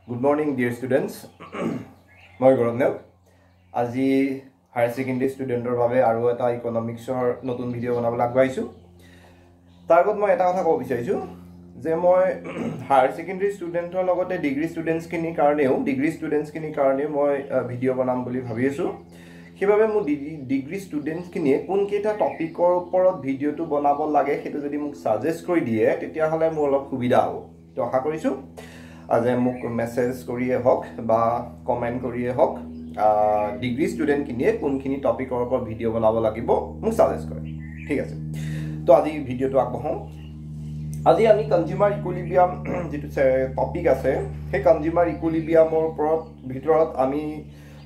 Good morning, dear students. মই গৌৰৱ আজি higher secondary ষ্টুডেন্টৰ বাবে আৰু এটা ইকোনমিক্সৰ নতুন ভিডিও বনাবলৈ আগবাঢ়িছো তাৰ আগত মই এটা কথা ক'ব বিচাৰিছো যে মই হায়াৰ সেকেন্ডাৰী ষ্টুডেন্টৰ লগতে ডিগ্ৰী ষ্টুডেন্টছখিনিৰ কাৰণেও মই ভিডিও বনাম বুলি ভাবি আছো সেইবাবে মই ডিগ্ৰী ষ্টুডেন্টছখিনিয়ে কোন কেইটা টপিকৰ ওপৰত ভিডিওটো বনাব লাগে সেইটো যদি মোক সাজেষ্ট কৰি দিয়ে তেতিয়া হলে মোৰ অলপ সুবিধা হ'ব তো আশা কৰিছো आज मुक मेसेज करिए हक बा कमेंट करिए हक डिग्री स्टूडेंट किनिए कोनखिनि टपिকৰ ওপৰত ভিডিও বনাব লাগিব মোক সাজেষ্ট কৰে ঠিক আছে তো আজি ভিডিওটো আগবঢ়াও আজি আমি কনজিউমাৰ ইকুইলিব্ৰিয়াম যেটো টপিক আছে সেই কনজিউমাৰ ইকুইলিব্ৰিয়ামৰ ওপৰত ভিতৰত আমি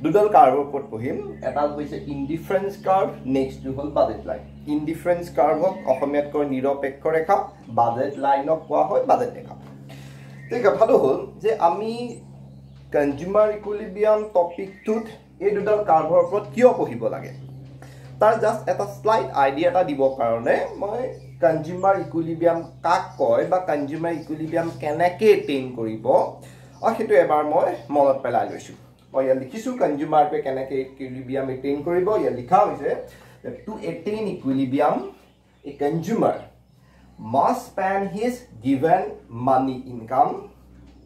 দুডাল কাৰ্ভৰ ওপৰত পঢ়িম এটা হৈছে ইনডিফাৰেন্স কাৰ্ভ নেক্সট টু হল বাজেট লাইন ইনডিফাৰেন্স কাৰ্ভক অসমীয়াত কৈ নিৰপেক্ষ ৰেখা বাজেট লাইনক কোৱা হয় বাজেট ৰেখা এই কথাটো হল যে আমি কনজিউমাৰ ইকুইলিব্ৰিয়াম টপিকটোত এই দুডাল কাৰ্ভৰ ওপৰত কিয় পঢ়িব লাগে তাৰ জাস্ট এটা স্লাইড আইডিয়া এটা দিব কাৰণে মই কনজিউমাৰ ইকুইলিব্ৰিয়াম কাক কয় বা কনজিউমাৰ ইকুইলিব্ৰিয়াম কেনেকৈ এটেইন কৰিব সেইটো এবাৰ মই মনত পেলাই লৈছো মই ইয়াত লিখিছো কনজিউমাৰটোৱে কেনেকৈ ইকুইলিব্ৰিয়াম এটেইন কৰিব ইয়াত লিখা হৈছে two attain ইকুইলিব্ৰিয়াম A consumer must spend his given money income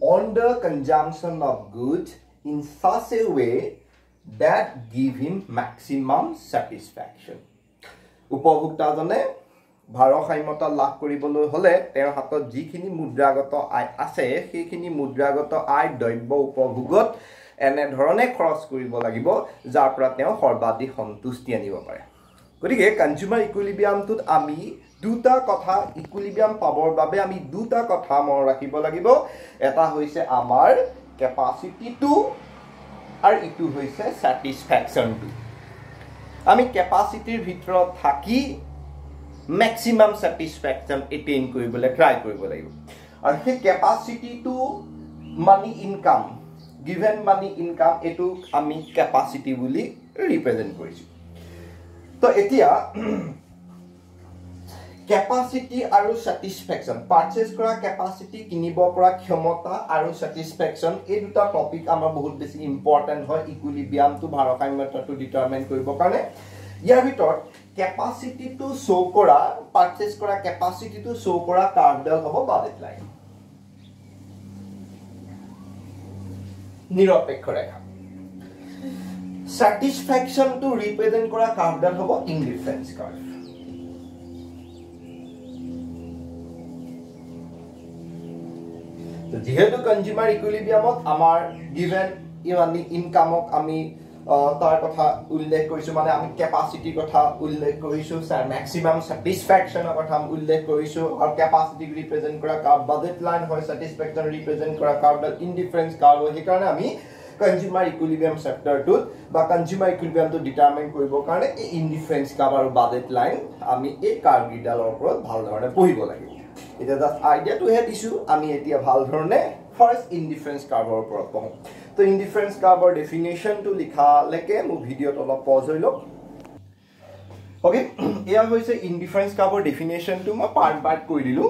on the consumption of goods in such a way that give him maximum satisfaction. উপভোক্তা জনে ভাৰসাম্যতা লাভ কৰিবলৈ হলে তেওঁৰ হাতত যিখিনি মুদ্ৰাগত আয় আছে সেইখিনি মুদ্ৰাগত আয় দ্ৰব্য উপভোগত এনে ধৰণে খৰচ কৰিব লাগিব যাৰ পৰা তেওঁ সৰ্বাধিক সন্তুষ্টি আনিব পাৰে গতিকে কনজিউমাৰ ইকুইলিব্ৰিয়ামটোত আমি দুটা কথা ইকুইলিব্ৰিয়াম পাবৰ বাবে আমি দুটা কথা মনত ৰাখিব লাগিব এটা হৈছে আমাৰ কেপাসিটিটো আৰু ইটো হৈছে স্যাটিসফ্যাকশনটো আমি কেপাসিটিৰ ভিতৰত থাকি ম্যাক্সিমাম স্যাটিসফ্যাকশন এটেইন কৰিবলৈ ট্ৰাই কৰিব লাগিব আৰু সেই কেপাসিটিটো money income given money income এটো আমি কেপাসিটি বুলি ৰিপ্ৰেজেন্ট কৰিছো তো এতিয়া capacity আৰু satisfaction purchase কৰা capacity কিনিব পৰা ক্ষমতা আৰু satisfaction এই দুটা টপিক আমাৰ বহুত বেছি ইম্পৰ্টেন্ট হয় ইকুইলিব্ৰিয়ামটো ভাৰসাম্যতাটো ডিটাৰমাইন কৰিব কাৰণে ইয়াৰ ভিতৰত capacity টো শো কৰা purchase কৰা capacity টো শো কৰা কাৰ্ভডাল হ'ব বাজেট লাইন নিৰপেক্ষ ৰেখা satisfaction টো ৰিপ্ৰেজেন্ট কৰা কাৰ্ভডাল হ'ব ইনডিফাৰেন্স কাৰ্ভ যেহেতু কনজিউমাৰ ইকুইলিব্ৰিয়ামত আমাৰ গিভেন মানি ইনকামক আমি তাৰ কথা উল্লেখ কৰিছো মানে আমি কেপাসিটিৰ কথা উল্লেখ কৰিছো ম্যাক্সিমাম স্যাটিসফ্যাকশনৰ কথা উল্লেখ কৰিছো আৰু কেপাসিটি ৰিপ্ৰেজেন্ট কৰা কাৰ্ভ বাজেট লাইন হয় স্যাটিসফ্যাকশন ৰিপ্ৰেজেন্ট কৰা কাৰ্ভডাল ইনডিফাৰেন্স কাৰ্ভ হয় সেইকাৰণে আমি কনজিউমাৰ ইকুইলিব্ৰিয়াম চেপ্টাৰটোত বা কনজিউমাৰ ইকুইলিব্ৰিয়ামটো ডিটাৰমাইন কৰিবৰ কাৰণে এই ইনডিফাৰেন্স কাৰ্ভ আৰু বাজেট লাইন আমি এই কাৰ্ভকেইডালৰ ওপৰত ভাল ধৰণে পঢ়িব লাগিব এটা জাস্ট আইডিয়াটো হে দিছো আমি এতিয়া ভাল ধৰণে ফাৰ্স্ট ইনডিফাৰেন্স কাৰ্ভৰ ওপৰত পঢ়ো তো ইনডিফাৰেন্স কাৰ্ভৰ ডেফিনিশনটো লিখা লেকে মু ভিডিওত অলপ পজ হৈ লওক ওকে এয়া হৈছে ইনডিফাৰেন্স কাৰ্ভৰ ডেফিনিশনটো মই পাৰ্ট কৰি দিলো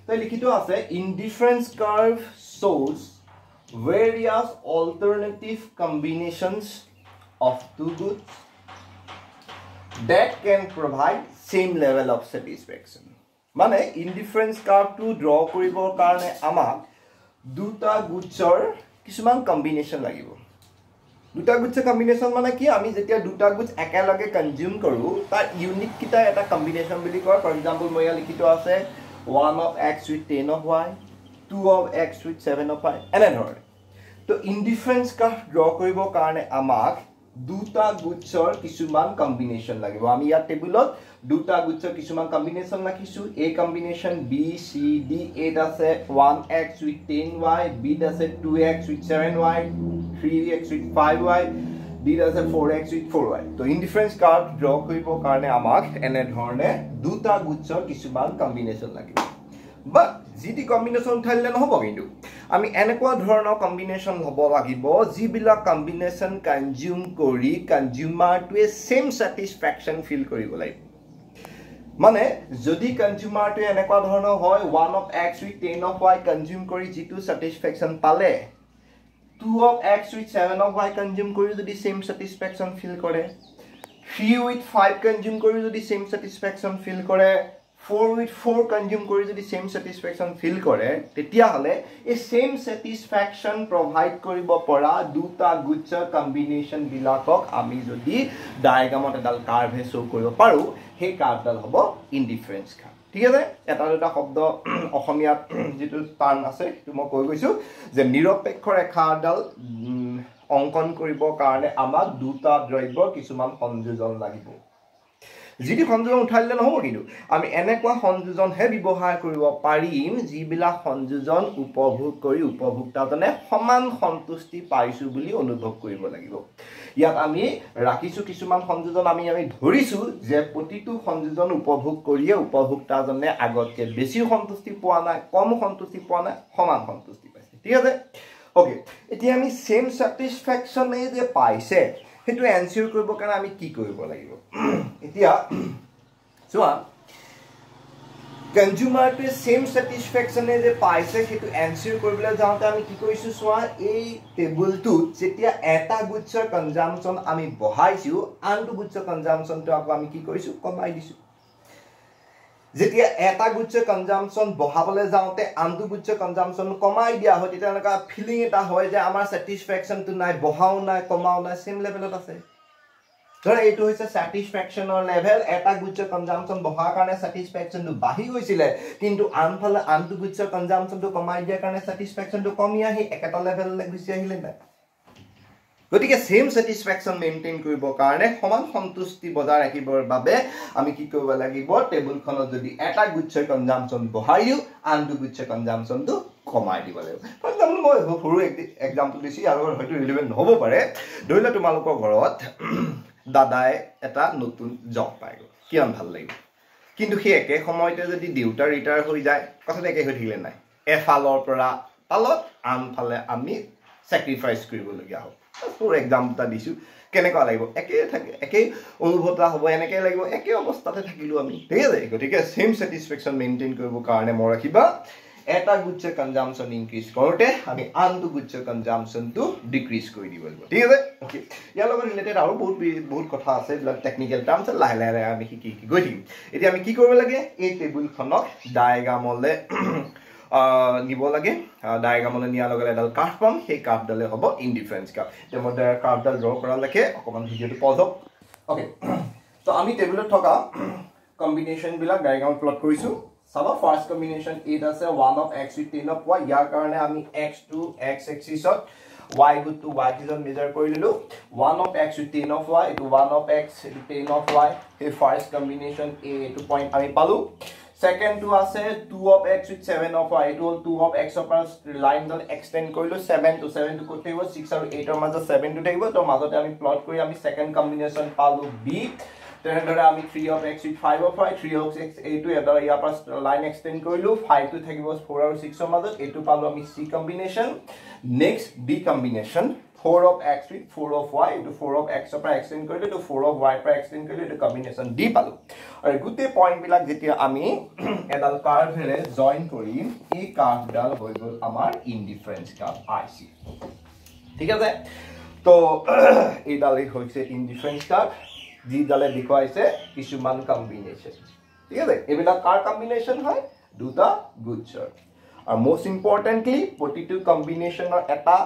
তো লিখিত আছে ইনডিফাৰেন্স curve shows various alternative combinations of two goods that can provide same level of satisfaction মানে ইনডিফাৰেন্স কাৰ্ভটো ড্ৰ কৰিবৰ কাৰণে আমাক দুটা গুডছৰ কিছুমান কম্বিনেশন লাগিব দুটা গুডছৰ কম্বিনেশন মানে কি আমি যেতিয়া দুটা গুডছ একেলগে কনজিউম কৰো তাৰ ইউনিট কিটা এটা কম্বিনেশন বুলি কয় ফৰ এক্সাম্পল মই লিখিত আছে 1 of x with 10 of y 2 of x with 7 of y এনে ধৰণে তো ইনডিফাৰেন্স কাৰ্ভ ড্ৰ কৰিবৰ কাৰণে আমাক দুটা গুডছৰ কিছুমান কম্বিনেশন লাগিব আমি ইয়াত টেবুলত দুটা গুডছৰ কিছুমান কম্বিনেশন ৰাখিছো a combination b c d a আছে 1x with 10y b আছে 2x with 7y 3x with 5y d আছে 4x with 4y তো ইনডিফাৰেন্স কাৰ্ভ ড্ৰ কৰিবৰ কাৰণে আমাক এনে ধৰণে দুটা গুডছৰ কিছুমান কম্বিনেশন লাগিব বাট জিটি কম্বিনেশন থাইলে নহব কিন্তু আমি এনেকুৱা ধৰণৰ কম্বিনেশন হ'ব লাগিব যিবিলাক কম্বিনেশন কনজিউম কৰি কনজিউমাৰটোৱে সেম স্যাটিসফ্যাকশন ফিল কৰিব লাগিব মানে যদি কনজিউমাৰটো এনেকুৱা ধৰণৰ হয় 1 of x with 10 of y consume কৰি যেটো স্যাটিসফ্যাকশন পালে 2 of x with 7 of y consume কৰি যদি same satisfaction feel কৰে 3 with 5 consume কৰি যদি same satisfaction feel কৰে 4 with 4 consume কৰি যদি same satisfaction feel কৰে তেতিয়া হলে এই same satisfaction provide কৰিব পৰা দুটা গুচ্ছ কম্বিনেশন বিলাকক আমি যদি ডায়াগ্ৰামত এডাল কাৰ্ভ শো কৰিব পাৰো সেই কাৰ্ভডাল হ'ব ইনডিফাৰেন্স কাৰ্ভ ঠিক আছে এটা দুটা শব্দ অসমীয়াত যেটো টাৰ্ম আছে তো মই কৈ গৈছো যে নিৰপেক্ষ ৰেখাডাল অঙ্কন কৰিবৰ কাৰণে আমাক দুটা দ্ৰব্য কিছুমান সংযোজন লাগিব যিটো সংযোজন উঠাইলে নহব কিন্তু আমি এনেকুৱা সংযোজন হে ব্যৱহাৰ কৰিব পাৰিম যিবিলা সংযোজন উপভোগ কৰি উপভোক্তাজনে সমান সন্তুষ্টি পাইছো বুলি অনুভৱ কৰিব লাগিব ইয়াত আমি ৰাখিছো কিছুমান সংযোজন আমি ধৰিছো যে প্ৰতিটো সংযোজন উপভোগ কৰিয়ে উপভোক্তাজনে আগতকে বেছি সন্তুষ্টি পোৱা নাই কম সন্তুষ্টি পোৱা নাই সমান সন্তুষ্টি পাইছে ঠিক আছে ওকে এতিয়া আমি সেম স্যাটিসফ্যাকশন এই যে পাইছে হেতু এনসিওর কৰিব কাৰণে আমি কি কৰিব লাগিব এতিয়া চোৱা কনজিউমাৰ টু সেম স্যাটিসফ্যাকশন এই যে পাইছে হেতু এনসিওৰ কৰিবলৈ যাওঁতে আমি কি কৰিছো চোৱা এই টেবুলটো যেতিয়া এটা গুচ্ছৰ কনজাম্পশন আমি বহাইছো আনটো গুচ্ছৰ কনজাম্পশনটো আকৌ আমি কি কৰিছো কমাই দিছো যেতিয়া এটা গুচ্ছ কনজাম্পশন বহাবলৈ যাওঁতে আনটো গুচ্ছ কনজাম্পশন কমাই দিয়া হয় তেতিয়া এনেকা ফিলিং এটা হয় যে আমাৰ স্যাটিসফ্যাকশন তো নাই বহাও নাই কমাও নাই সেম লেভেলত আছে ধৰ এইটো হৈছে স্যাটিসফ্যাকশনৰ লেভেল এটা গুচ্ছ কনজাম্পশন বহাৰ কাৰণে স্যাটিসফ্যাকশন তো বাঢ়ি গৈছিলে কিন্তু আনফালে আনটো গুচ্ছ কনজাম্পশন তো কমাই দিয়াৰ কাৰণে স্যাটিসফ্যাকশন তো কমি আহি একেটা লেভেললৈ গুচি আহিলে নাই গতিকে সেম স্যাটিসফ্যাকশন মেইনটেইন কৰিবৰ কাৰণে সমান সন্তুষ্টি বজাই ৰাখিবৰ বাবে আমি কি কৰিব লাগিব টেবুলখনত যদি এটা গুচ্ছ কনজাম্পশন বহাইও আনটো গুচ্ছ কনজাম্পশনটো কমাই দিব লাগিব ফৰ এক্সাম্পল মই সৰু এক্সাম্পল দিছি আৰু হয়তো ৰিলেভেন্ট নহব পাৰে ধৰিলে তোমালোকৰ ঘৰত দাদাই এটা নতুন জব পাই গল কিমান ভাল লাগিব কিন্তু সেই একে সময়তে যদি দেউতা ৰিটায়াৰ হৈ যায় কথাটো একে হৈ থাকিলে নাই এফালৰ পৰা তালত আনফালে আমি স্যাক্ৰিফাইস কৰিবলগীয়া হ'ব ফৰ এক্সাম্পল দিছো কেনেকুৱা লাগিব একে থাকে একে অনুভূতি হ'ব এনেকৈ লাগিব একে অৱস্থাতে থাকিলো আমি ঠিক আছে গতিকে সেম স্যাটিসফ্যাকশন মেইনটেইন কৰিবৰ কাৰণে মই ৰাখিবা এটা গুচ্ছ কনজাম্পশন ইনক্ৰিজ কৰোতে আমি আনটো গুচ্ছ কনজাম্পশনটো ডিক্ৰিজ কৰি দিব লাগিব ঠিক আছে ওকে ইয়াৰ লগত ৰিলেটেড আৰু বহুত কথা আছে ব্লক টেকনিক্যাল টাৰ্মছ লাহে লাহে আমি কি গৈ থাকিম এতিয়া আমি কি কৰিব লাগে এই টেবুলখনক ডায়াগ্ৰামলৈ নিব লাগে ডায়াগ্ৰামলৈ নিয়াৰ লগে এডাল কাৰ্ভ পাম সেই কাৰ্ভডালে হ'ব ইনডিফাৰেন্স কাৰ্ভ এতিয়া মই কাৰ্ভডাল ড্ৰ কৰালৈকে অকমান ভিডিঅ'টো পজ হওক ওকে তো আমি টেবুলত থকা কম্বিনেশন বিলাক ডায়াগ্ৰামত প্লট কৰিছো চাবা ফাৰ্স্ট কম্বিনেশন এইট আছে 1 of x with 10 of y ইয়াৰ কাৰণে আমি x to x axisত y good to y axisত মেজাৰ কৰি দিলো 1 of x with 10 of y to 1 of x to 10 of y এই first combination a to point আমি পালো Second to আছে 2 of x with 7 of y it will 2 of x of line dal extend কৰিলো 7 to 7 to কোতে হ'ব 6 আৰু 8 ৰ মাজত 7 to থাকিব তো মাজতে আমি প্লট কৰি আমি সেকেন্ড কম্বিনেশন পালো b তেনেদৰে আমি 3 of x with 5 of y 3 of x a to এটা ইয়াৰ পৰা লাইন এক্সটেন্ড কৰিলো 5 to থাকিব 4 আৰু 6 ৰ মাজত এটো পালো আমি c combination next b combination 4 of x with 4 of y into 4 of x পৰা এক্সটেন্ড কৰিলে to 4 of y পৰা এক্সটেন্ড কৰিলে এটো কম্বিনেশন d পালো আৰু গুটে পইণ্ট বিলাক যেতিয়া আমি এডাল কাৰ্ভৰে জয়েন কৰিম এই কাৰ্ভডাল হৈ গল আমাৰ ইনডিফাৰেন্স কাৰ্ভ ic ঠিক আছে তো এইডালে হৈছে ইনডিফাৰেন্স কাৰ্ভ যি ডালে দেখুৱাইছে কিছুমান কম্বিনেশন ঠিক আছে এইবিলাক কাৰ কম্বিনেশন হয় দুটা গুচ্ছৰ আৰু মোস্ট ইম্পৰ্টেন্টলি প্ৰতিটো কম্বিনেশনৰ এটা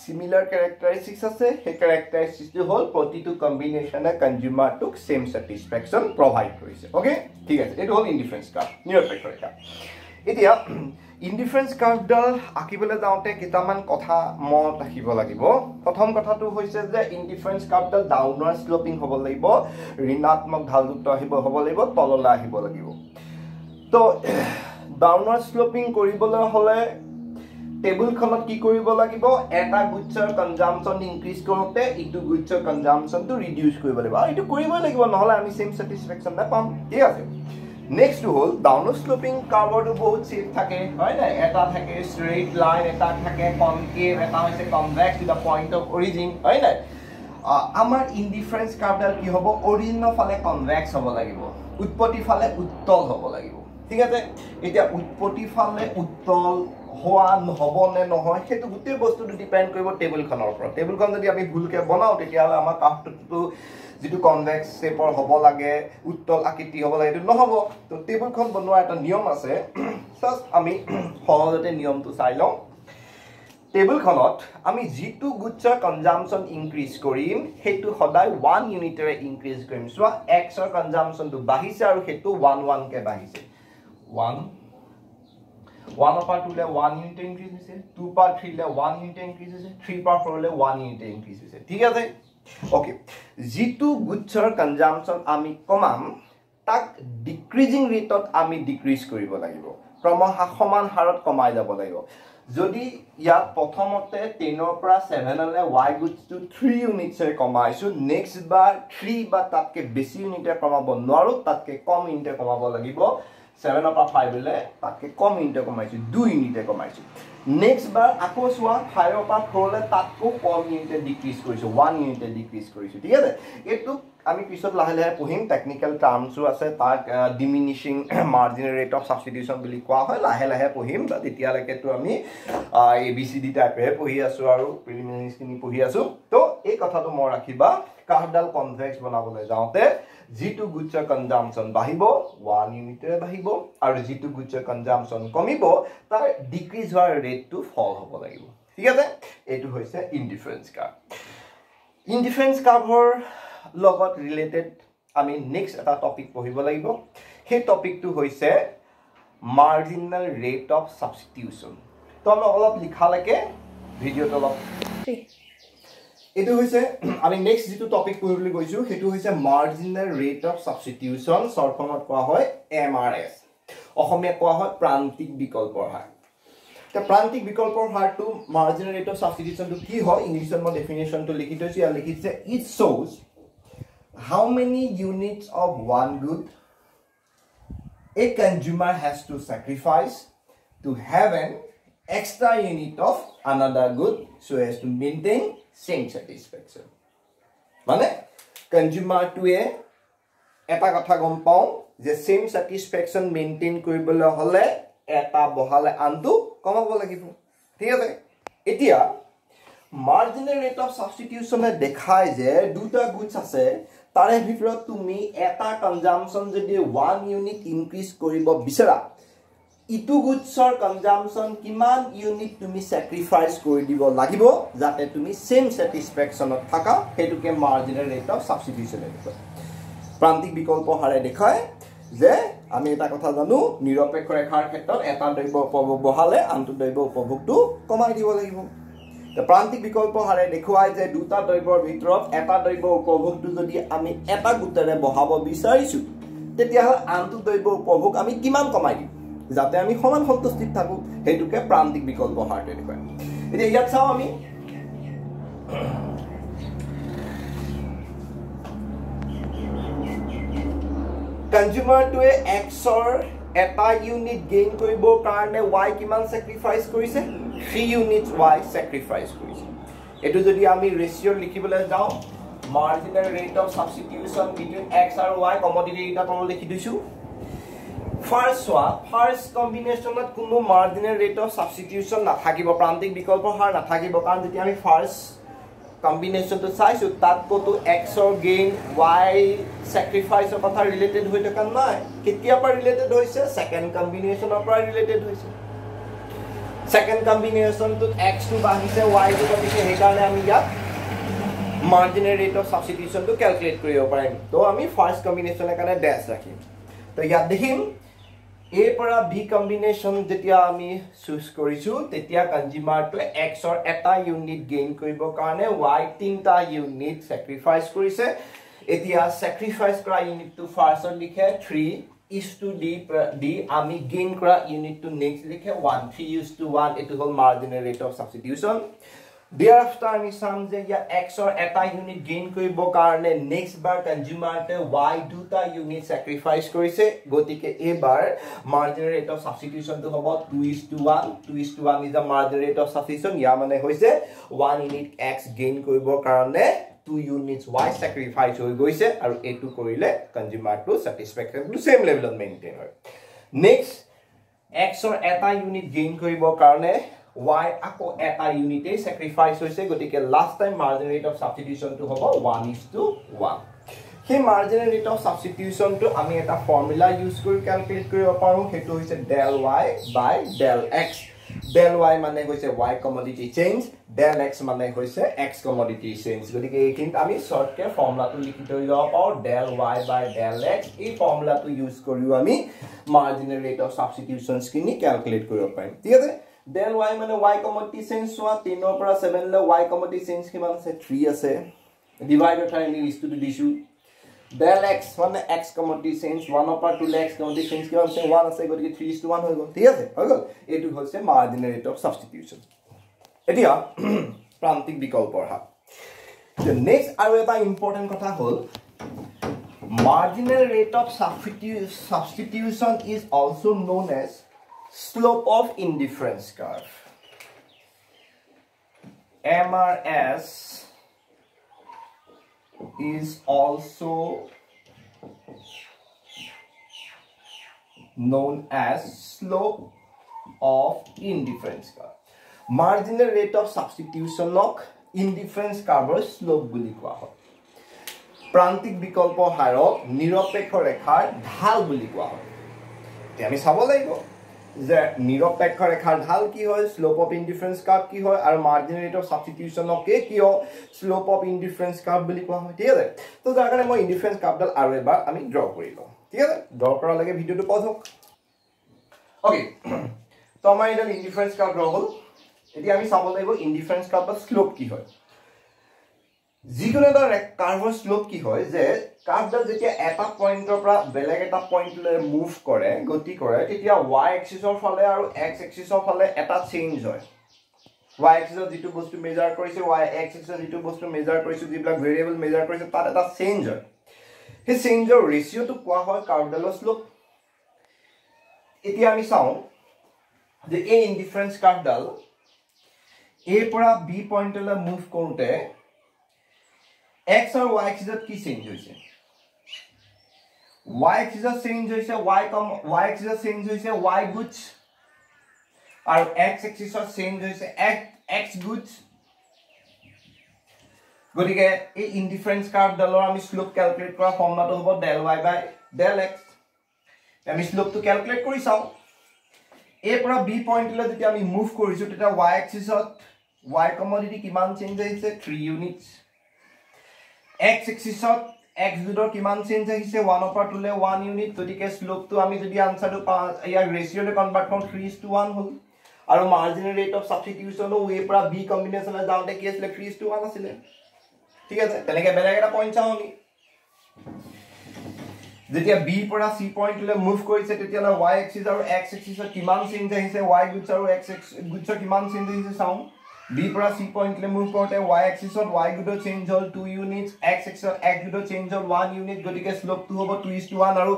similar characteristics আছে সেই characteristics হল প্ৰতিটো কম্বিনেশনে কনজিউমাৰ টুক সেম স্যাটিসফ্যাকশন প্ৰভাইড কৰিছে ওকে ঠিক আছে এটো হল ইনডিফাৰেন্স কাৰ্ভ নিৰপেক্ষ ৰেখা এতিয়া ইনডিফাৰেন্স কাৰ্ভডাল আঁকিবলৈ যাওঁতে কেইটামান কথা মনত ৰাখিব লাগিব প্ৰথম কথাটো হৈছে যে ইনডিফাৰেন্স কাৰ্ভডাল ডাউনৱাৰ্ড স্লোপিং হ'ব লাগিব ঋণাত্মক ঢালযুক্ত হ'ব লাগিব তললৈ আহিব লাগিব তো ডাউনৱাৰ্ড স্লোপিং কৰিবলৈ হলে টেবুলখনত কি কৰিব লাগিব এটা গুচ্ছৰ কনজাম্পশন ইনক্ৰিজ কৰোতে ইটো গুচ্ছৰ কনজাম্পশনটো ৰিডিউস কৰিব লাগিব আৰু ইটো কৰিবই লাগিব নহলে আমি সেম স্যাটিসফ্যাকশন নাপাম ঠিক আছে নেক্সট হল ডাউনৱাৰ্ড স্লোপিং কাৰ্ভটো বহুত শেপ থাকে হয় না এটা থাকে স্ট্ৰেইট লাইন এটা থাকে কনকেভ এটা হৈছে convex to the point of origin হয় না আমাৰ ইনডিফাৰেন্স কাৰ্ভডাল কি হ'ব অৰিজিনৰ ফালে কনভেক্স হ'ব লাগিব উৎপত্তি ফালে উত্তল হ'ব লাগিব ঠিক আছে এতিয়া উৎপত্তি ফালে উত্তল হোৱা নহব নে নহয় সেইটো গোটেই বস্তুটো ডিপেন্ড কৰিব টেবুলখনৰ ওপৰত টেবুলখন যদি আমি ভুলকে বনাও তেতিয়াহলে আমাৰ কাৰ্ভটো যেটো কনভেক্স শেপৰ হ'ব লাগে উত্তল আকৃতি হ'ব লাগে এটো নহব তো টেবুলখন বনোৱা এটা নিয়ম আছে জাস্ট আমি সহজতে নিয়মটো চাই লওঁ টেবুলখনত আমি যেটো গুচ্ছৰ কনজাম্পশন ইনক্ৰিজ কৰিম হেতু সদায় 1 ইউনিটৰে ইনক্ৰিজ কৰিম সো x ৰ কনজাম্পশনটো বাঢ়িছে আৰু হেতু 1 কে বাঢ়িছে 1 পাৰ 2 লে 1 ইউনিট ইনক্ৰিজ হৈছে 2 পাৰ 3 লে 1 ইউনিট ইনক্ৰিজ হৈছে 3 পাৰ 4 লে 1 ইউনিট ইনক্ৰিজ হৈছে ঠিক আছে ওকে যেটো গুচ্ছৰ কনজাম্পশন আমি কমাম তাক ডিক্ৰিজিং ৰেটত আমি ডিক্ৰিজ কৰিব লাগিব ক্ৰমশঃ সমান হাৰত কমাই যাব লাগিব যদি ইয়াত প্ৰথমতে 10 ৰ পৰা 7 লৈ y গুচ্ছটো 3 ইউনিটছে কমাইছো নেক্সট বাৰ 3 বা তাতকে বেছি ইউনিটে কমাব নোৱাৰো তাতকে কম ইউনিটে কমাব লাগিব 7 ৰ পৰা 5 লৈ তাতকে কম ইউনিটে কমাইছো 2 ইউনিটে কমাইছো নেক্সট বাৰ আকৌ সোৱা 5 ৰ পৰা 4 লৈ তাতকো কম ইউনিটে ডিক্ৰিজ কৰিছো 1 ইউনিটে ডিক্ৰিজ কৰিছো ঠিক আছে এটো আমি পিছত লাহে লাহে পঢ়িম টেকনিক্যাল টাৰ্মসও আছে তাক diminishing marginal rate of substitution বুলি কোৱা হয় লাহে লাহে পঢ়িম বা তেতিয়ালৈকে তো আমি এবিসিডি টাইপে পঢ়ি আছো আৰু প্ৰিলিমিনাৰীজ খিনি পঢ়ি আছো তো এই কথাটো মই ৰাখিবা কাৰ্ভডাল কনভেক্স বনাবলৈ যাওতে যেটো গুচ্ছৰ কনজাম্পশন বাঢ়িব 1 ইউনিটৰে বাঢ়িব আৰু যেটো গুচ্ছৰ কনজাম্পশন কমিব তাৰ ডিক্ৰিজ হোৱাৰ ৰেটটো ফল হ'ব লাগিব ঠিক আছে এটো হৈছে ইনডিফাৰেন্স কাৰ্ভ ইনডিফাৰেন্স কাৰ্ভৰ লগত ৰিলেটেড আমি নেক্সট এটা টপিক পঢ়িব লাগিব সেই টপিকটো হৈছে মাৰ্জিনাল ৰেট অফ সাবস্টিটিউশন তো আমি অলপ লিখালৈকে ভিডিওটো অলপ এটো হৈছে আমি নেক্সট যেটো টপিক পঢ়িবলৈ গৈছো হেতু হৈছে মাৰ্জিনাল ৰেট অফ সাবস্টিটিউশন শৰ্ট ফৰ্মত কোৱা হয় এমআৰএস অসমীয়া কোৱা হয় প্ৰান্তিক বিকল্পৰ হাৰ তে প্ৰান্তিক বিকল্পৰ হাৰটো মাৰ্জিনাল ৰেট অফ সাবস্টিটিউশনটো কি হয় ইংলিছত মই ডেফিনেশনটো লিখি থৈছো আৰু লিখিছে it shows how many units of one good a consumer has to sacrifice to have an extra unit of another good so as to maintain same satisfaction মানে consumer to a এটা কথা গম পাও যে same satisfaction maintain কৰিবলৈ হলে এটা বহালে আনটো কমাব লাগিব ঠিক আছে এতিয়া marginal rate of substitution দেখায় যে দুটা গুডস আছে তাৰে ভিতৰত তুমি এটা কনজাম্পশন যদি 1 ইউনিট ইনক্ৰিজ কৰিব বিচৰা ইটো গুডছৰ কনজাম্পশন কিমান ইউনিট তুমি স্যাক্ৰিফাইস কৰি দিব লাগিব যাতে তুমি সেম স্যাটিসফ্যাকশনত থাকা হেতুকে মাৰ্জিনাল ৰেট অফ সাবস্টিটিউশন দেখুৱায় প্ৰান্তিক বিকল্প হাৰে দেখায় যে আমি এটা কথা জানো নিৰপেক্ষ ৰেখাৰ ক্ষেত্ৰত এটা দ্ৰব্য উপভোগ বহালে আনটো দ্ৰব্য উপভোগটো কমাই দিব লাগিব The প্ৰান্তিক বিকল্প হাৰে দেখুৱায় যে দুটা দ্ৰব্যৰ ভিতৰত এটা দ্ৰব্য উপভোগটো যদি আমি এটা গুটেৰে বহাব বিচাৰিছো তেতিয়া আনটো দ্ৰব্য উপভোগ আমি কিমান কমাই দিম যাতে আমি সমান সন্তুষ্টিত থাকো হেতুকে প্ৰান্তিক বিকল্প হাৰতে দেখুৱায় এতিয়া ইয়াত চাও আমি কনজিউমাৰ টু x ৰ এটা ইউনিট গেইন কৰিব কাৰণে y কিমান স্যাক্ৰিফাইস কৰিছে 3 units y sacrifice কৰিছে এটো যদি আমি ৰেশিও লিখিবলৈ যাও marginal rate of substitution between x আৰু y কমোডিটি এটা তল লিখি দিছো ফাৰ্স্ট কম্বিনেশনত কোনো marginal rate of substitution নাথাকিব প্ৰান্তিক বিকল্প হাৰ নাথাকিব কাৰণ যেতিয়া আমি ফাৰ্স্ট কম্বিনেশনটো চাইছো তাত কতো x ৰ গেইন y sacrifice কথা ৰিলেটেড হৈ থকা নাই কেতিয়া পৰা ৰিলেটেড হৈছে সেকেন্ড কম্বিনেশনৰ পৰা ৰিলেটেড হৈছে Second combination to x to বাহিছে y to বাহিছে হে কাৰণে আমি ইয়াত marginal rate of substitution to calculate কৰিব পাৰিম তো আমি ফাৰ্স্ট কম্বিনেশনৰ কাৰণে ড্যাশ ৰাখিম তো ইয়াত দেখিম a পৰা b কম্বিনেশন যেতিয়া আমি চুজ কৰিছো তেতিয়া কনজিউমাৰ টু x ৰ এটা ইউনিট গেইন কৰিব কাৰণে y তিনটা ইউনিট স্যাক্ৰিফাইস কৰিছে এতিয়া স্যাক্ৰিফাইস কৰা ইউনিট টু ফাৰ্স্টত লিখে 3 is to d আমি gain kora unit to next likhe 1 3 is to 1 it is marginal rate of substitution thereafter আমি সাম যে ইয়া x or eta unit gain করিব কারণে next bar consumer তে y দুটা unit sacrifice কৰিছে গতিকে এবাৰ marginal rate of substitution to হ'ব 2 is to 1 2 is to 1 is the marginal rate of substitution ইয়া মানে হৈছে 1 unit x gain করিব কারণে 2 units y sacrifice হৈ গৈছে আৰু এটো কৰিলে consumer to satisfaction to same level of maintain হয় next x or eta unit gain koribo karone y ako eta unit e sacrifice hoise gotike last time marginal rate of substitution to hobo 1:1 he marginal rate of substitution to ami eta formula use kori calculate koribo paru hetu hoise del y by del x del y mane hoise y commodity change del x mane hoise x commodity change gotike ekin ami shortcut formula to likhi thoi lo pao del y by del x ei formula to use koriu ami marginal rate of substitutions kini calculate koribo parim thik ase del y mane y commodity change soa 3 or para 7 le y commodity change kiman ase 3 ase divide thai ni is to disu del x mane x commodity change 1 or para 2 le x commodity change kiman ase 1 ase gotike 3:1 hoy gol thik ase hoy gol etu hoise marginal rate of substitution etia prantik bikolpor ha the next aru eta important kotha hol marginal rate of substitution is also known as slope of indifference curve MRS is also known as slope of indifference curve marginal rate of substitution of indifference curve slope buli koa hoy prantik bikolpo harok niropekho rekhar dhal buli koa hoy te ami sabo laibo যে নিরপেক্ষ রেখার ঢাল কি হয় slope of indifference curve কি হয় আর marginal rate of substitution কে কি হয় স্লোপ অফ ইনডিফারেন্স কার্ভ বলি কোৱা হয় ঠিক আছে তো যাৰ কাৰণে মই ইনডিফাৰেন্স কাৰ্ভডাল আৰু এবাৰ আমি ড্ৰ কৰিলো ঠিক আছে ড্ৰ কৰাৰ লাগে ভিডিওটো পজ হওক ওকে তো আমাৰ এটা ইনডিফাৰেন্স কাৰ্ভ ড্ৰ হ'ল এতিয়া আমি চাব লাগিব ইনডিফাৰেন্স কাৰ্ভৰ স্লোপ কি হয় যিকোনো এটা কাৰ্ভৰ স্লোপ কি হয় যে কাৰ্ভডাল যেতিয়া এটা পইণ্টৰ পৰা বেলেগ এটা পইণ্টলৈ মুভ কৰে গতি কৰে তেতিয়া y এক্সিছৰ ফালে আৰু x এক্সিছৰ ফালে এটা চেঞ্জ হয় y এক্সিছৰ যেটো বস্তু মেজাৰ কৰিছে y x এক্সিছৰ যেটো বস্তু মেজাৰ কৰিছে যিবিলাক ভেৰিয়েবল মেজাৰ কৰিছে তাত এটা চেঞ্জ হয় সেই চেঞ্জৰ ৰেশিওটো কোৱা হয় কাৰ্ভডালৰ স্লোপ এতিয়া আমি চাওঁ যে এই ইনডিফাৰেন্স কাৰ্ভডাল a পৰা b পইণ্টলৈ মুভ কৰোতে x और y एक्सिस की चेंज होइसे y एक्सिस चेंज होइसे y एक्सिस चेंज होइसे y गुड्स और x एक्सिस चेंज होइसे x गुड्स গটিকে এই ইনডিফারেন্স কার্ভ ডালৰ আমি স্লোপ ক্যালকুলেট কৰা ফৰ্মুলাটো হ'ব del y by del x আমি স্লোপটো ক্যালকুলেট কৰি চাও a পৰা b পইণ্টলৈ যেতিয়া আমি মুভ কৰিছো তেতিয়া y एक्सिसত y কমোডিটি কিমান চেঞ্জ হৈছে 3 ইউনিটস x axis x দুডৰ কিমান চেঞ্জ আহিছে 1 অফ 2 লে 1 ইউনিট গটিকে স্লোপ তো আমি যদি আনসাৰটো ইয়াৰ ৰেশিও লে কনভাৰ্ট কৰম 3:1 হ'ল আৰু মাৰ্জিনাল ৰেট অফ সাবস্টিটিউশন ও a পৰা b কম্বিনেশন যাওঁতে কি আছিল 3:1 আছিল ঠিক আছে তেনেকে বেলেগ এটা পইণ্ট চাও আমি যেতিয়া b পৰা c পইণ্ট লে মুভ কৰিছে তেতিয়া y axis আৰু x axis কিমান চেঞ্জ আহিছে y গুডছ আৰু x গুডছৰ কিমান চেঞ্জ আহিছে চাও b পৰা c পইণ্ট লে মুভ কৰতে y axis y গুডৰ চেঞ্জ হল 2 ইউনিটস x axis x গুডৰ চেঞ্জ হল 1 ইউনিট গটিকে স্লোপ টু হ'ব 2:1 আৰু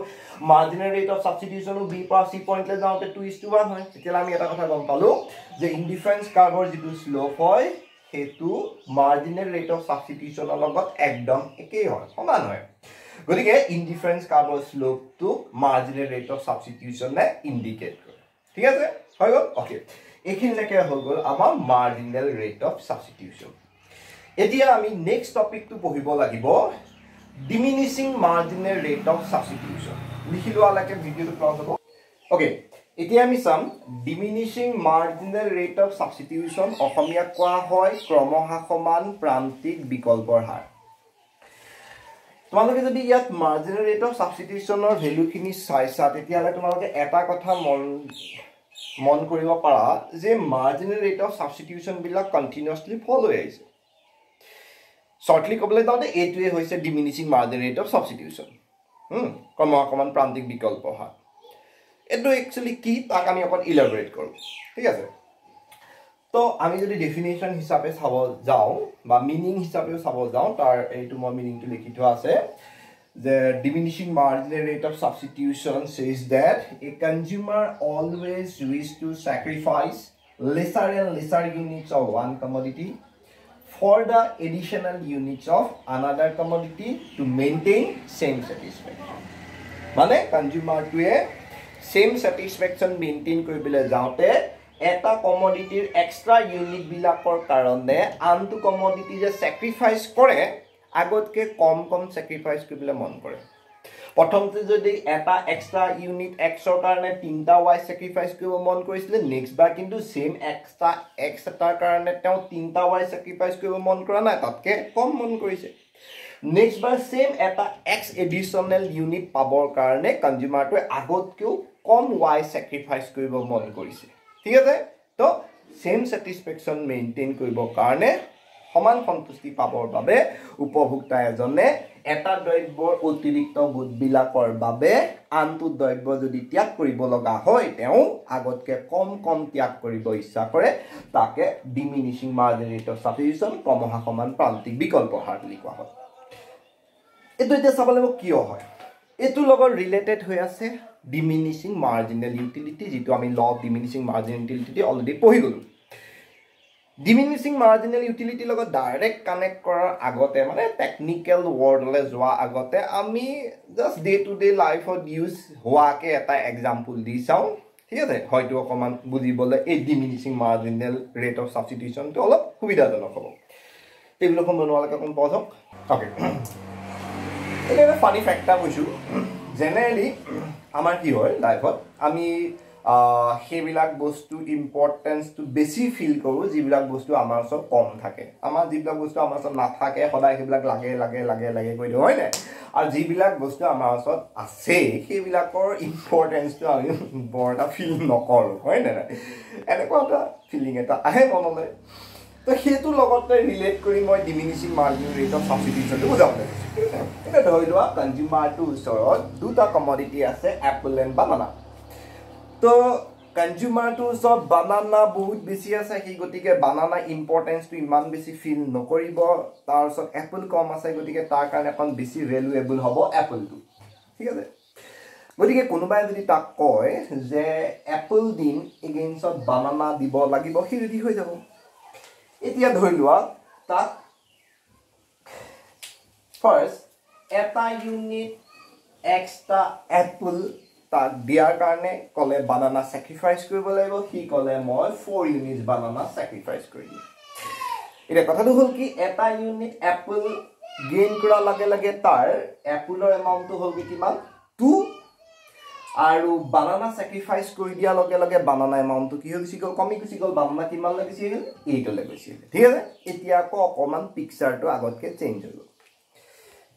marginal rate of substitution b পৰা c পইণ্ট লে যাওঁতে 2:1 হয় তেতিয়া আমি এটা কথা গম পালো যে ইনডিফারেন্স কাৰ্ভৰ যেটো স্লোপ হয় হেতু মাৰ্জিনাল ৰেট অফ সাবস্টিটিউশনৰ লগত একদম একেই হয় সমান হয় গটিকে ইনডিফাৰেন্স কাৰ্ভৰ স্লোপ টু মাৰ্জিনাল ৰেট অফ সাবস্টিটিউশনে ইন্ডিকেট কৰে ঠিক আছে হৈ গল ওকে এখিনলৈকে হৈ গল আমাৰ মাৰ্জিনাল ৰেট অফ সাবস্টিটিউশন এতিয়া আমি নেক্সট টপিকটো পঢ়িব লাগিব diminishing marginal rate of substitution লিখিলোৱা লাগে ভিডিওটো ক্লজ হ'ব ওকে এতিয়া আমি চাম diminishing marginal rate of substitution অসমীয়া কোৱা হয় ক্ৰমহ্ৰাসমান প্ৰান্তিক বিকল্পৰ হাৰ তোমালোকে যদি ইয়াত মাৰ্জিনাল ৰেট অফ সাবস্টিটিউশনৰ ভ্যালুখিনি চাইছা তেতিয়ালে তোমালোকে এটা কথা মন কৰিব পাৰা যে মাৰ্জিনাল ৰেট অফ সাবস্টিটিউশন বিলাক কন্টিনিউয়াসলি ফল হৈ আছে শৰ্টলি কবলৈ যাওঁতে এইটোৱে হৈছে diminishing marginal rate of substitution ক্ৰমহ্ৰাসমান প্ৰান্তিক বিকল্প হাৰ এটো একচুয়ালি কি তাক আমি অকন ইলাবৰেট কৰো ঠিক আছে তো আমি যদি ডেফিনিশন হিচাপে চাব যাও বা মিনিং হিচাপেও চাব যাও তাৰ এইটো মই মিনিংটো লিখি থোৱা আছে the diminishing marginal rate of substitution says that a consumer always wishes to sacrifice lesser and lesser units of one commodity for the additional units of another commodity to maintain same satisfaction. মানে consumer to same satisfaction maintain কৰিবলৈ যাওঁতে এটা কমোডিটিৰ extra unit বিলাকৰ কাৰণে আনটো commodity যে sacrifice কৰে আগতকে কম কম স্যাক্ৰিফাইস কৰিবলৈ মন কৰে প্ৰথমতে যদি এটা এক্সট্ৰা ইউনিট এক্সৰ কাৰণে 3টা y স্যাক্ৰিফাইস কৰিব মন কৰিছিল নেক্সট বাৰ কিন্তু সেম এক্সট্ৰা x এটাৰ কাৰণে তেওঁ 3টা y স্যাক্ৰিফাইস কৰিব মন কৰা নাই তাতকে কম মন কৰিছে নেক্সট বাৰ সেম এটা x এডিশনাল ইউনিট পাবৰ কাৰণে কনজিউমাৰটোৱে আগতকেও কম y স্যাক্ৰিফাইস কৰিব মন কৰিছে ঠিক আছে তো সেম স্যাটিসফ্যাকশন মেইনটেইন কৰিবৰ কাৰণে সমান সন্তুষ্টি পাবৰ বাবে উপভোক্তা এজনে এটা দ্ৰব্যৰ অতিৰিক্ত গুণবিলাকৰ বাবে আনটো দ্ৰব্য যদি ত্যাগ কৰিব লগা হয় তেওঁ আগতকে কম কম ত্যাগ কৰিব ইচ্ছা কৰে তাকে diminishing margin rate of substitution ক্ৰমশঃ সমান প্ৰান্তিক বিকল্প হাৰ বুলি কোৱা হয় এটো এতিয়া চাবলৈ কিয় হয় এটো লগত ৰিলেটেড হৈ আছে ডিমিনিশিং মাৰ্জিনাল ইউটিলিটি যেটো আমি law of diminishing মাৰ্জিনাল utility already পঢ়ি গলো ডিমিনিশিং মাৰ্জিনাল ইউটিলিটি লগত ডাইৰেক্ট কানেক্ট কৰাৰ আগতে মানে টেকনিক্যাল ওয়াৰ্ডলে যোৱা আগতে আমি জাস্ট ডে টু ডে লাইফত ইউজ হোৱাকে এটা এক্সাম্পল দি চাও ঠিক আছে হয়তো অকমান বুজিবলৈ এই diminishing marginal rate of substitution তো অলপ সুবিধাজনক হ'ব টেবুলখন বনোৱালৈকে কোন পঢ়ক ওকে এটা ফানি ফ্যাক্টৰ কৈছো জেনাৰেলি আমাৰ কি হয় লাইফত আমি সেইবিলাক বস্তু ইম্পৰ্টেন্স টু বেছি ফিল কৰো যিবিলাক বস্তু আমাৰ ওচৰত কম থাকে আমাৰ যিবিলাক বস্তু আমাৰ ওচৰত নাথাকে সদায় সেইবিলাক লাগে লাগে লাগে লাগে কৈ দিও হয় না আৰু যিবিলাক বস্তু আমাৰ ওচৰত আছে সেইবিলাকৰ ইম্পৰ্টেন্সটো আমি বৰটা ফিল নকৰো হয় না এনেকুৱা এটা ফিলিং এটা আহে মনলৈ তো হেতু লগতে ৰিলেট কৰি মই ডিমিনিশিং মাৰ্জিন ৰেট অফ সাবস্টিটিউশনটো বুজাব লাগিছে এটা ধৰি লোৱা কনজিউমাৰটো ওচৰত দুটা কমোডিটি আছে এপল এণ্ড বানানা তো কনজিউমাৰটো ওচৰত বানানা বহুত বেছি আছে কি গতিকে বানানা ইম্পৰ্টেন্সটো ইমান বেছি ফিল নকৰিব তাৰ ওচৰত এপল কম আছে গতিকে তাৰ কাৰণে এখন বেছি ভ্যালুএবল হ'ব এপলটো ঠিক আছে গতিকে কোনোবাই যদি তাক কয় যে এপল দিন এগেইনষ্টত বানানা দিব লাগিব সি ৰেডি হৈ যাব এতিয়া ধৰি লোৱা তাক ফাৰ্স্ট এটা ইউনিট এক্সট্ৰা এপল তাক দিয়াৰ কাৰণে কলে বানানা স্যাক্ৰিফাইস কৰিব লাগিব সি কলে মই 4 ইউনিট বানানা স্যাক্ৰিফাইস কৰিম এটা কথাটো হল কি এটা ইউনিট এপল গেইন কৰা লাগে লাগে তাৰ এপলৰ এমাউন্টটো হল কি কিমান 2 আৰু বানানা স্যাক্ৰিফাইস কৰি দিয়া লগে লগে বানানা এমাউন্টটো কি হৈ গল কমি গুছি গল বানানা কিমান লাগিছিল 8 লৈ গৈছিল ঠিক আছে এতিয়া আকৌ অকমান পিকচাৰটো আগতকে চেঞ্জ হৈ গল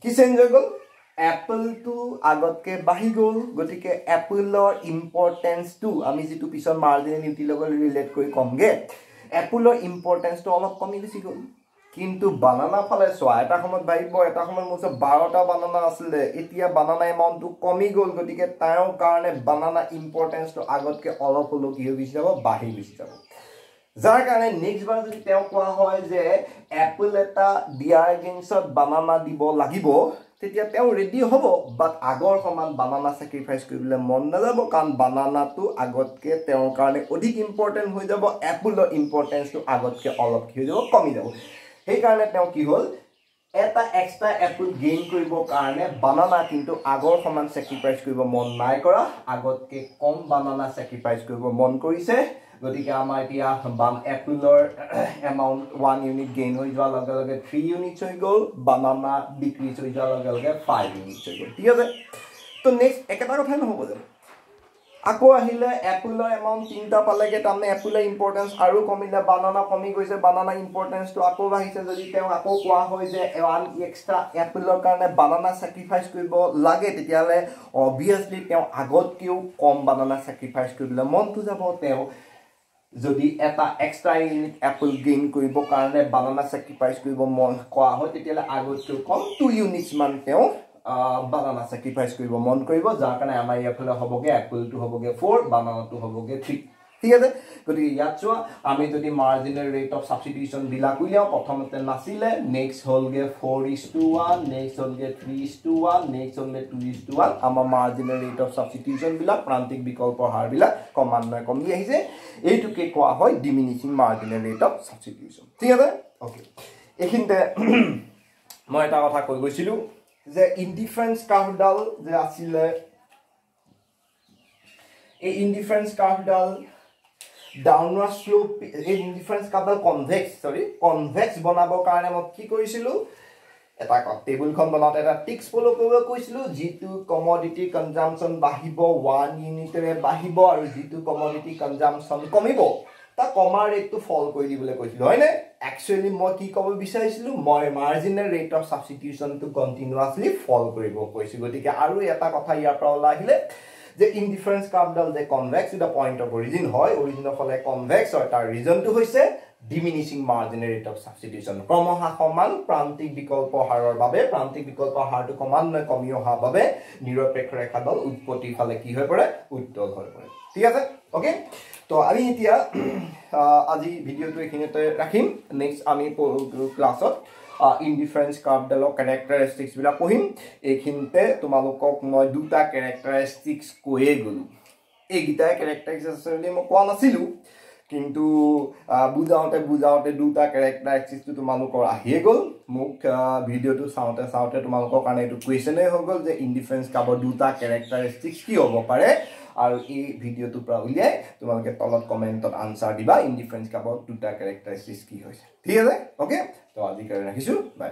কি চেঞ্জ হৈ গল এপল টু আগতকে বাহি গল গতিকে এপলৰ ইম্পৰ্টেন্সটো আমি যেটো পিছৰ মাৰ্জিনাল ইউটিলিটি লগত ৰিলেট কৰি কমগে এপলৰ ইম্পৰ্টেন্সটো অলপ কমি গুছি গল কিন্তু বানানা ফালে সোয়া এটা সময়ত বাহিব এটা সময়ত মুছ 12টা বানানা আছিল এতিয়া বানানা এমাউন্টটো কমি গল গতিকে তাইৰ কাৰণে বানানা ইম্পৰ্টেন্সটো আগতকে অলপ হলো কি হৈ যাব বাহি গুছি যাব যাৰ কাৰণে নেক্সট বাৰ যদি তেওঁ কোৱা হয় যে এপল এটা দিয়াৰ এগেইনষ্টত বানানা দিব লাগিব তেতিয়া তেওঁ ৰেডি হ'ব বাট আগৰ সমান বানানা স্যাক্ৰিফাইস কৰিবলৈ মন নাযাব কাৰণ বানানাটো আগতকে তেওঁৰ কাৰণে অধিক ইম্পৰ্টেন্ট হৈ যাব এপলৰ ইম্পৰ্টেন্সটো আগতকে অলপ কি হৈ যাব কমি যাব সেই কাৰণে তেওঁ কি হল এটা এক্সট্ৰা এপল গেইন কৰিবৰ কাৰণে বানানা কিন্তু আগৰ সমান স্যাক্ৰিফাইস কৰিব মন নাই কৰা আগতকে কম বানানা স্যাক্ৰিফাইস কৰিব মন কৰিছে গতিকে আমাৰ এতিয়া এপলৰ এমাউন্ট 1 ইউনিট গেইন হৈ যোৱা লগে লগে 3 ইউনিটস হৈ গল বানানা ডিক্ৰিজ হৈ যোৱা লগে লগে 5 ইউনিটস হৈ গল ঠিক আছে তো নেক্সট একেটা কথা নহব যে আকৌ আহিলে এপলৰ এমাউন্ট 3টা পালেগে তাৰমানে এপলৰ ইম্পৰ্টেন্স আৰু কমিলে বানানা কমি গৈছে বানানা ইম্পৰ্টেন্সটো আকৌ বাঢ়িছে যদি তেওঁ আকৌ কোৱা হয় যে 1 এক্সট্ৰা এপলৰ কাৰণে বানানা স্যাক্ৰিফাইস কৰিব লাগে তেতিয়ালে অবিয়াসলি তেওঁ আগতকেও কম বানানা স্যাক্ৰিফাইস কৰিবলৈ মনটো যাব তেওঁ যদি এটা এক্সট্ৰা ইউনিট এপল গেইন কৰিব কাৰণে বানানা স্যাক্ৰিফাইস কৰিব মন কোৱা হয় তেতিয়ালে আগতকৈ কম 2 ইউনিটস মান তেওঁ বানানা স্যাক্ৰিফাইস কৰিব মন কৰিব যাৰ কাৰণে আমাৰ ইয়াফালে হ'বগে এপলটো হ'বগে 4 বানানাটো হ'বগে 3 ঠিক আছে গতিকে ইয়াত চোৱা আমি যদি মাৰ্জিনাল ৰেট অফ সাবস্টিটিউশন বিলাক উলিয়াও প্ৰথমতে নাছিলে নেক্সট হলগে 4:1 নেক্সট হলগে 3:1 নেক্সট হলগে 2:1 আমাৰ মাৰ্জিনাল ৰেট অফ সাবস্টিটিউশন বিলাক প্ৰান্তিক বিকল্প হাৰ বিলাক ক্ৰমান্বয়ে কমি আহিছে এইটোকে কোৱা হয় diminishing marginal rate of substitution ঠিক আছে ওকে এখিনতে মই এটা কথা কৈ গৈছিলো যে ইনডিফাৰেন্স কাৰ্ভডাল যে আছিল এই ইনডিফাৰেন্স কাৰ্ভডাল ডাউনৱাৰ্ড স্লোপ এই ইনডিফাৰেন্স কাৰ্ভডাল কনভেক্স বনাবৰ কাৰণে মই কি কৰিছিলো এটা টেবুলখন বনাওঁতে এটা টিক্স ফলো কৰিব কৈছিলো যিটো কমোডিটি কনজাম্পচন বাঢ়িব 1 ইউনিটেৰে বাঢ়িব আৰু যিটো কমোডিটি কনজাম্পচন কমিব তা কমাৰ ৰেটটো ফল কৰি দিবলৈ কৈছিলো হয়নে একচুয়ালি মই কি ক'ব বিচাৰিছিলো মই মাৰ্জিনেল ৰেট অফ সাবস্টিটিউশনটো কন্টিনিউয়াছলি ফল কৰিব কৈছিলো গতিকে আৰু এটা কথা ইয়াৰ পৰা ওলাইলে যে ইনডিফাৰেন্স কাৰ্ভডাল যে convex is the point of origin হয় অৰিজিনৰ ফলে কনভেক্স হয় তাৰ ৰিজনটো হৈছে diminishing marginal rate of substitution ক্ৰমহা সমান প্ৰান্তিক বিকল্প হাৰৰ বাবে প্ৰান্তিক বিকল্প হাৰটো ক্ৰমান্বয়ে কমি অহা বাবে নিৰপেক্ষ ৰেখাডাল উৎপত্তিৰ ফালে কি হৈ পৰে উত্তল হৈ পৰে ঠিক আছে ওকে তো আমি এতিয়া আজি ভিডিওটো এখিনিতে ৰাখিম নেক্সট আমি ক্লাছত ইনডিফাৰেন্স কাৰ্ভডালৰ ক্যাৰেক্টাৰিষ্টিক্স বিলাক পঢ়িম এইখিনিতে তোমালোকক মই দুটা ক্যাৰেক্টাৰিষ্টিক্স কৈয়ে গলো এইগিটা ক্যাৰেক্টাৰিষ্টিক্স আছে মই কোৱা নাছিলো কিন্তু বুজাওতে দুটা ক্যাৰেক্টাৰিষ্টিক্সটো তোমালোকৰ আহিয়ে গ'ল মোক ভিডিওটো চাওঁতে তোমালোকৰ কাৰণে এইটো কুৱেশ্যনে হৈ গ'ল যে ইনডিফাৰেন্স কাৰ্ভৰ দুটা ক্যাৰেক্টাৰিষ্টিক্স কি হ'ব পাৰে আৰু এই ভিডিওটো পৰা উলিয়াই তোমালোকে তলত কমেন্টত আনসাৰ দিবা ইনডিফাৰেন্স কাৰ্ভৰ দুটা ক্যাৰেক্টাৰিষ্টিক্স কি হৈছে ঠিক আছে ওকে তো আজি কাৰণে ৰাখিছো বাই